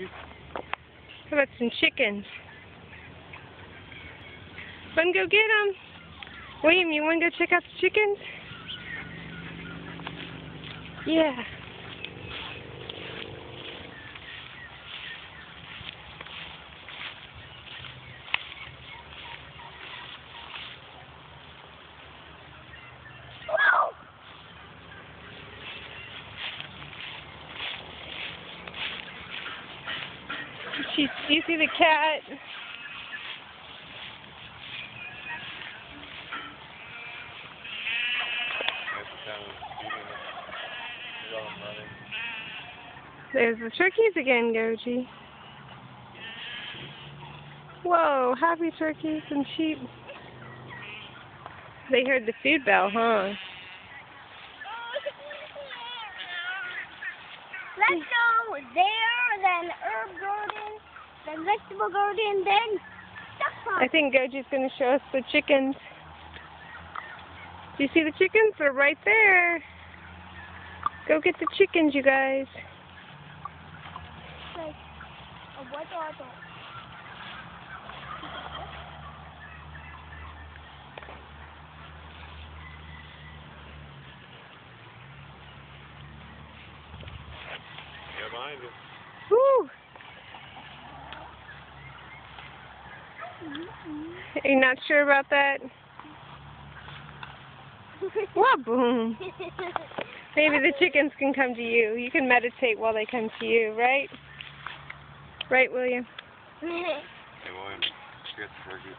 turkeys? How about some chickens? Wanna go get them? William, you wanna go check out the chickens? Yeah. Do you see the cat? There's the turkeys again, Goji. Whoa, happy turkeys and sheep. They heard the food bell, huh? Let's go there, then herb garden, then vegetable garden, then duck pond. I think Goji's going to show us the chickens. Do you see the chickens? They're right there. Go get the chickens, you guys. Like, what are those? Yeah, behind you. Woo! Are you not sure about that? Waboom! Maybe the chickens can come to you. You can meditate while they come to you, right? Right, William? Hey, William, get the turkey.